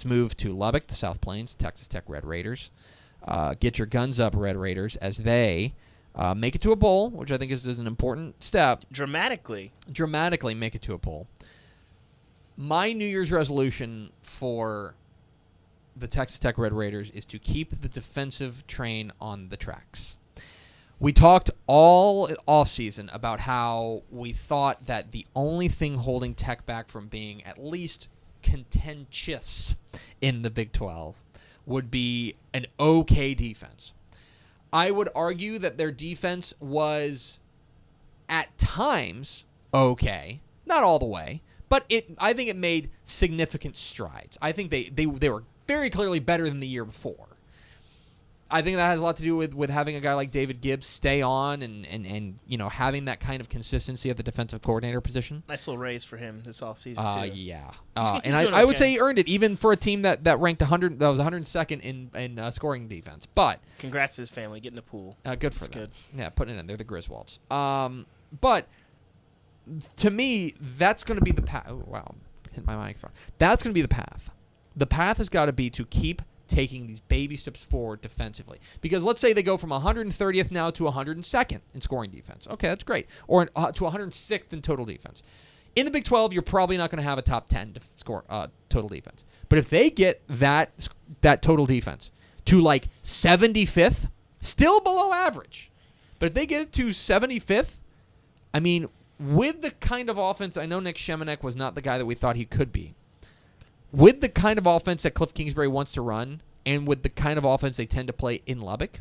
let's move to Lubbock, the South Plains, Texas Tech Red Raiders. Get your guns up, Red Raiders, as they make it to a bowl, which I think is an important step. Dramatically Make it to a bowl. My New Year's resolution for the Texas Tech Red Raiders is to keep the defensive train on the tracks. We talked all offseason about how we thought that the only thing holding Tech back from being at least contentious in the Big 12 would be an okay defense. I would argue that their defense was at times okay, not all the way, but I think it made significant strides. I think they were very clearly better than the year before. I think that has a lot to do with having a guy like David Gibbs stay on and having that kind of consistency at the defensive coordinator position. Nice little raise for him this offseason too. Yeah. And I would say he earned it even for a team that ranked 100. That was 102nd in scoring defense. But congrats to his family getting the pool. Good for them. Good. Yeah, putting it in. They're the Griswolds. But to me, that's going to be the path. Oh, wow, hit my microphone. That's going to be the path. The path has got to be to keep taking these baby steps forward defensively. Because let's say they go from 130th now to 102nd in scoring defense. Okay, that's great. Or to 106th in total defense. In the Big 12, you're probably not going to have a top 10 score total defense. But if they get that total defense to like 75th, still below average. But if they get it to 75th, I mean, with the kind of offense, I know Nick Shemenek was not the guy that we thought he could be. With the kind of offense that Cliff Kingsbury wants to run, and with the kind of offense they tend to play in Lubbock,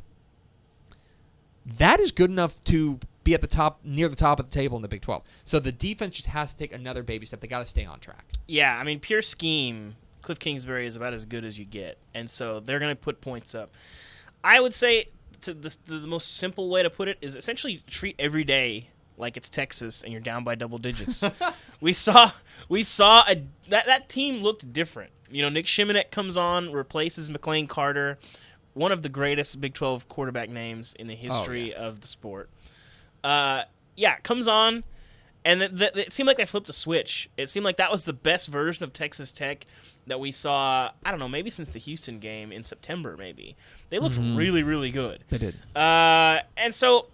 that is good enough to be at the top, near the top of the table in the Big 12. So the defense just has to take another baby step. They got to stay on track. Yeah, I mean, pure scheme, Cliff Kingsbury is about as good as you get, and so they're going to put points up. I would say the most simple way to put it is essentially treat every day like it's Texas and you're down by double digits. we saw that team looked different. Nick Shemenek comes on, replaces McLean Carter, one of the greatest Big 12 quarterback names in the history of the sport. Comes on, and it seemed like they flipped a switch. It seemed like that was the best version of Texas Tech that we saw, I don't know, maybe since the Houston game in September, maybe. They looked really, really good. They did. And so,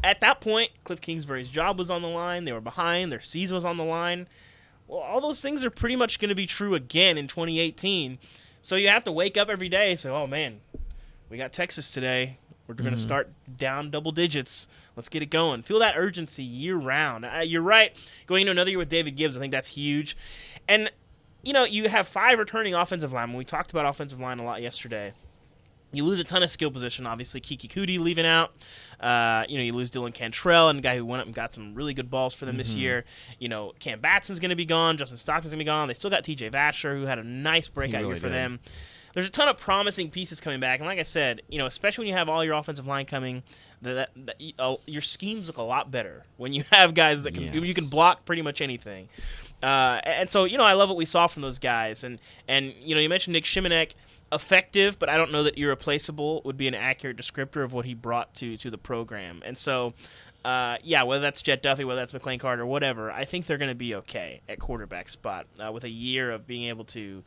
at that point, Cliff Kingsbury's job was on the line. They were behind. Their season was on the line. Well, all those things are pretty much going to be true again in 2018. So you have to wake up every day and say, oh, man, we got Texas today. We're going to start down double digits. Let's get it going. Feel that urgency year-round. You're right. Going into another year with David Gibbs, I think that's huge. And, you have 5 returning offensive linemen. We talked about offensive line a lot yesterday. You lose a ton of skill position, obviously. Kiki Cootie leaving out. You lose Dylan Cantrell, and a guy who went up and got some really good balls for them this year. Cam Batson's going to be gone. Justin Stockton's going to be gone. They still got TJ Vasher, who had a nice breakout year for them. There's a ton of promising pieces coming back. And like I said, especially when you have all your offensive line coming, your schemes look a lot better when you have guys that you can block pretty much anything. And so, I love what we saw from those guys. And you mentioned Nick Shemenek. Effective, but I don't know that irreplaceable would be an accurate descriptor of what he brought to the program. And so, whether that's Jet Duffy, whether that's McLean Carter, whatever, I think they're going to be okay at quarterback spot with a year of being able to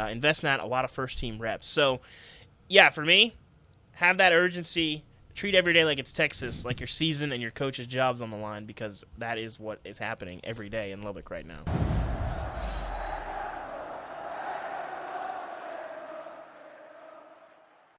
invest in that, a lot of first-team reps. So, for me, have that urgency. Treat every day like it's Texas, like your season and your coach's job's on the line, because that is what is happening every day in Lubbock right now.